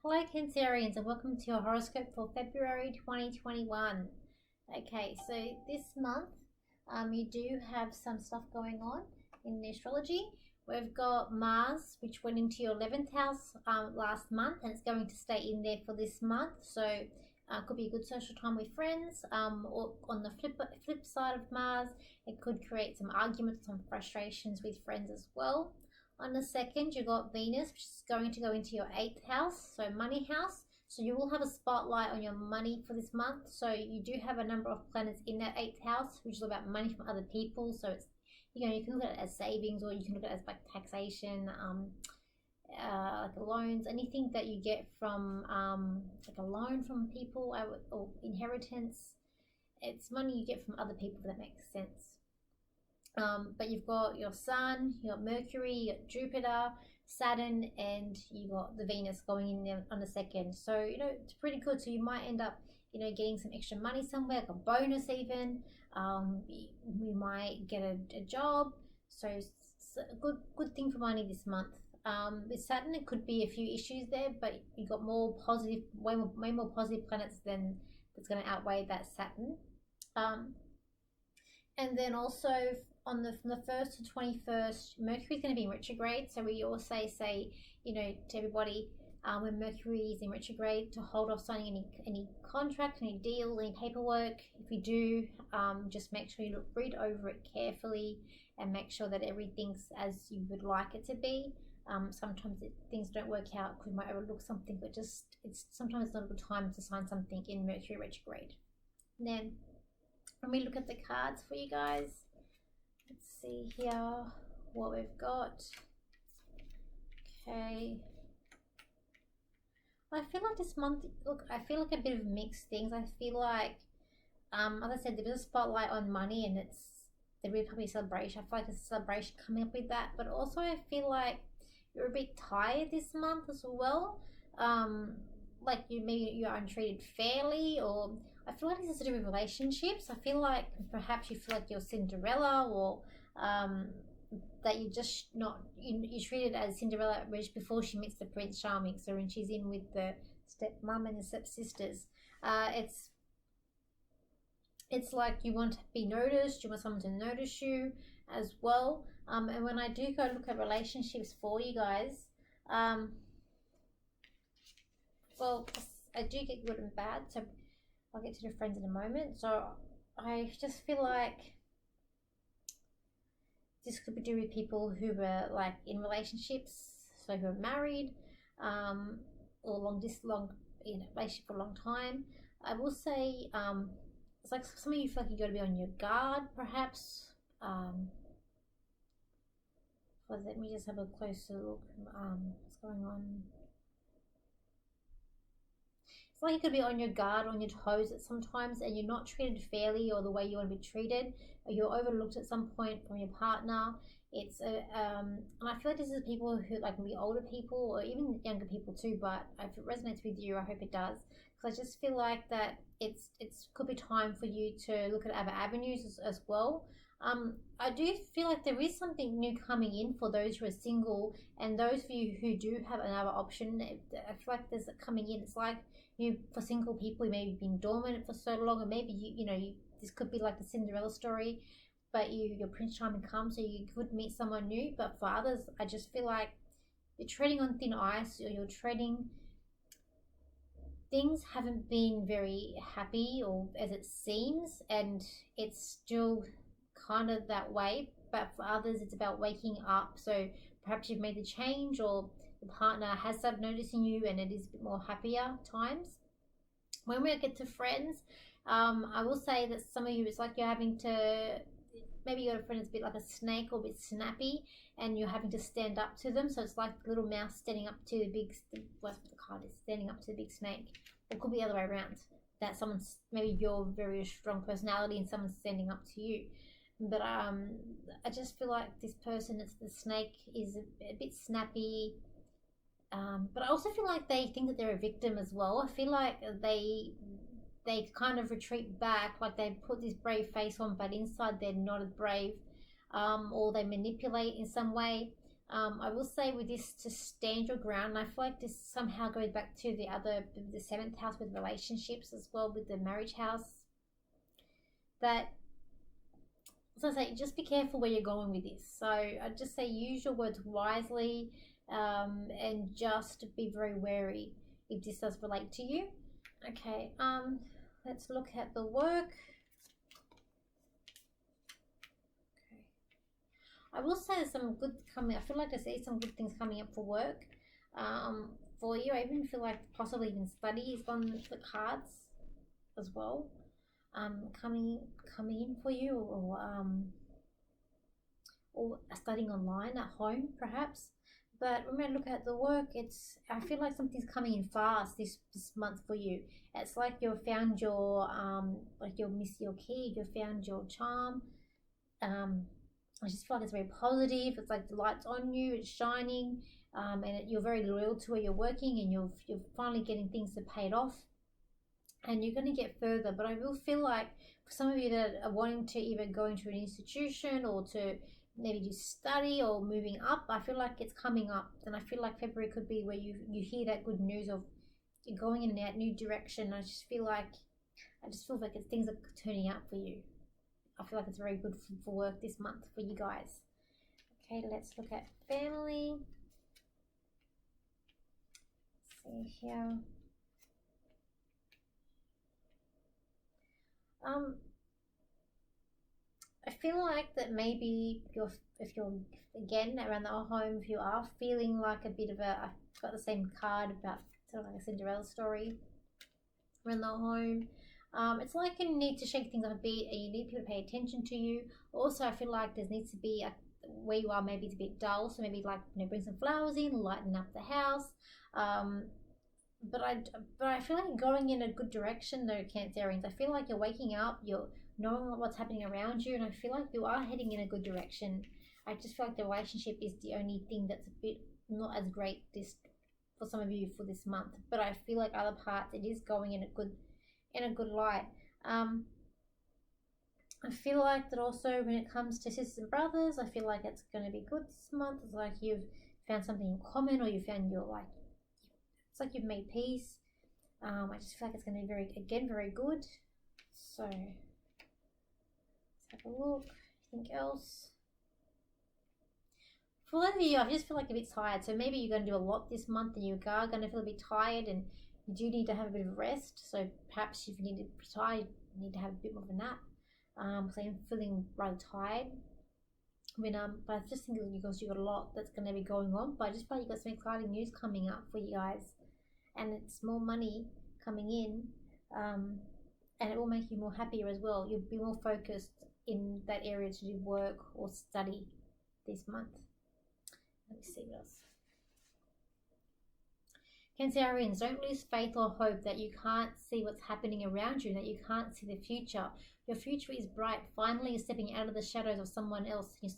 Hello Cancerians and welcome to your horoscope for February 2021. Okay, so this month you do have some stuff going on in the astrology. We've got Mars, which went into your 11th house last month, and it's going to stay in there for this month. So could be a good social time with friends. Or on the flip side of Mars, it could create some arguments, some frustrations with friends as well. On the second, you got Venus, which is going to go into your 8th house, so money house. So you will have a spotlight on your money for this month. So you do have a number of planets in that 8th house, which is about money from other people. So it's, you can look at it as savings, or you can look at it as like taxation, like loans, anything that you get from like a loan from people, or inheritance. It's money you get from other people, if that makes sense. But you've got your Sun, you got Mercury, you got Jupiter, Saturn, and you got the Venus going in there on the second. So it's pretty good. So you might end up getting some extra money somewhere, like a bonus even. You might get a job. So it's a good thing for money this month. With Saturn, it could be a few issues there, but you got more positive, way more positive planets than that's going to outweigh that Saturn. And then also from the 1st to 21st, Mercury is going to be in retrograde. So we also say to everybody, when Mercury is in retrograde, to hold off signing any contract, any deal, any paperwork. If you do, just make sure you read over it carefully and make sure that everything's as you would like it to be. Sometimes things don't work out because we might overlook something, but sometimes it's not a good time to sign something in Mercury retrograde. And then when we look at the cards for you guys, let's see here what we've got. Okay. I feel like this month, I feel like a bit of mixed things. I feel like, as I said, there is a spotlight on money, and there will probably a celebration. I feel like there's a celebration coming up with that, but also I feel like you're a bit tired this month as well. Like maybe you aren't treated fairly, or I feel like this is to do with relationships. I feel like perhaps you feel like you're Cinderella, or that you're just not, you're treated as Cinderella before she meets the Prince Charming. So when she's in with the stepmom and the stepsisters, it's like you want to be noticed, you want someone to notice you as well. And when I do go look at relationships for you guys, well, I do get good and bad, so I'll get to the friends in a moment. So I just feel like this could be do with people who were like in relationships, so who are married, or long relationship for a long time. I will say, it's like some of you feel like you got to be on your guard, perhaps. Let me just have a closer look. What's going on? It's like you could be on your guard, on your toes at sometimes, and you're not treated fairly or the way you want to be treated, or you're overlooked at some point from your partner. It's and I feel like this is people who like maybe older people or even younger people too. But if it resonates with you, I hope it does, because I just feel like that it's could be time for you to look at other avenues as well. I do feel like there is something new coming in for those who are single, and those of you who do have another option. I feel like there's coming in. It's like for single people, you maybe been dormant for so long, or maybe this could be like the Cinderella story, but your Prince Charming comes, so you could meet someone new. But for others, I just feel like you're treading on thin ice, or you're treading. Things haven't been very happy, or as it seems, and it's still kind of that way. But for others, it's about waking up. So perhaps you've made the change, or the partner has started noticing you, and it is a bit more happier times. When we get to friends, I will say that some of you, it's like you're having to, maybe your friend is a bit like a snake or a bit snappy, and you're having to stand up to them. So it's like the little mouse standing up to the big, what the card is, standing up to the big snake. Or it could be the other way around, that someone's, maybe you're very strong personality and someone's standing up to you. But I just feel like this person, it's the snake, is a bit snappy. But I also feel like they think that they're a victim as well. I feel like they kind of retreat back, like they put this brave face on, but inside they're not as brave, or they manipulate in some way. I will say with this, to stand your ground, and I feel like this somehow goes back to the seventh house with relationships as well, with the marriage house. That, so I say, just be careful where you're going with this. So I just say use your words wisely, and just be very wary if this does relate to you. Okay, let's look at the work. I will say there's some good coming. I feel like I see some good things coming up for work, for you. I even feel like possibly even study is on the cards as well, coming in for you, or studying online at home perhaps. But when I look at the work, I feel like something's coming in fast this month for you. It's like you've found your like you'll miss your key, you've found your charm. I just feel like it's very positive. It's like the light's on you, it's shining, and you're very loyal to where you're working, and you're finally getting things to pay it off, and you're going to get further. But I will feel like for some of you that are wanting to either go into an institution or to maybe do study or moving up, I feel like it's coming up, and I feel like February could be where you hear that good news of you're going in a new direction. I just feel like things are turning out for you. I feel like it's very good for work this month for you guys. Okay, let's look at family. Let's see here. I feel like that maybe if you're again around the home, if you are feeling like a bit of I've got the same card about sort of like a Cinderella story around the home. It's like you need to shake things up a bit, and you need people to pay attention to you. Also, I feel like there needs to be where you are, maybe it's a bit dull, so maybe like bring some flowers in, lighten up the house. But I feel like going in a good direction though, Cancerians. I feel like you're waking up, you're knowing what's happening around you, and I feel like you are heading in a good direction. I just feel like the relationship is the only thing that's a bit not as great this for some of you for this month. But I feel like other parts, it is going in a good light. I feel like that also when it comes to sisters and brothers, I feel like it's going to be good this month. It's like you've found something in common, or you found it's like you've made peace. I just feel like it's going to be very good. So let's have a look. Anything else? For a lot of you, I just feel like a bit tired. So maybe you're going to do a lot this month, and you are going to feel a bit tired, and you do need to have a bit of rest. So perhaps if you need to be tired, you need to have a bit more of a nap. So I'm feeling rather tired. But I just think because you've got a lot that's going to be going on. But I just feel like you've got some exciting news coming up for you guys, and it's more money coming in, and it will make you more happier as well. You'll be more focused in that area to do work or study this month. Let me see what else. Cancerians, don't lose faith or hope that you can't see what's happening around you, that you can't see the future. Your future is bright. Finally, you're stepping out of the shadows of someone else. You're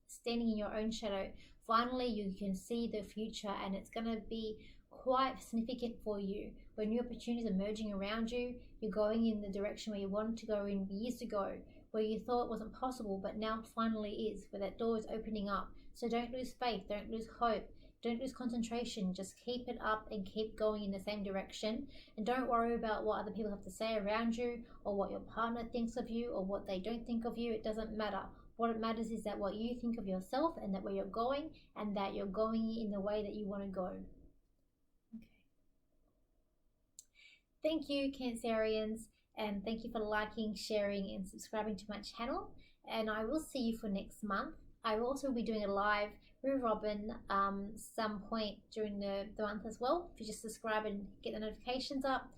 standing in your own shadow. Finally, you can see the future, and it's going to be quite significant for you. When new opportunities are merging around you, you're going in the direction where you wanted to go in years ago, where you thought it wasn't possible, but now finally is, where that door is opening up. So don't lose faith, don't lose hope. Don't lose concentration. Just keep it up and keep going in the same direction. And don't worry about what other people have to say around you, or what your partner thinks of you, or what they don't think of you. It doesn't matter. What it matters is that what you think of yourself, and that where you're going, and that you're going in the way that you want to go. Okay. Thank you, Cancerians, and thank you for liking, sharing, and subscribing to my channel. And I will see you for next month. I will also be doing a live with Robin some point during the month as well. If you just subscribe and get the notifications up,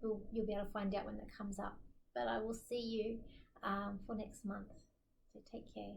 you'll be able to find out when that comes up. But I will see you for next month. So take care.